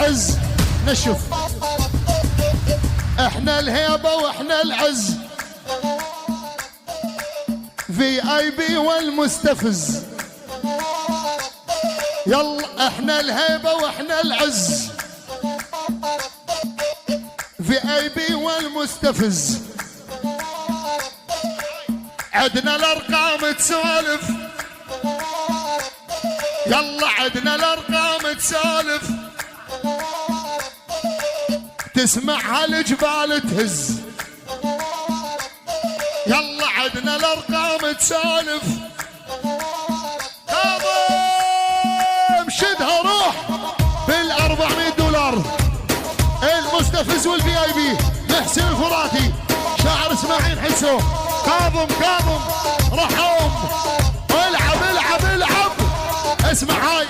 العز نشوف. احنا الهيبة واحنا العز، VIP والمستفز. يلا احنا الهيبة واحنا العز، VIP والمستفز. عدنا الارقام تسولف، يلا عدنا الارقام تسولف، تسمعها الجبال تهز. يلا عدنا الارقام تسولف. كاظم شدها روح بال$400. المستفز والVIP محسن الفراتي، شاعر اسماعيل حسو، كاظم رحوم. العب اسمع هاي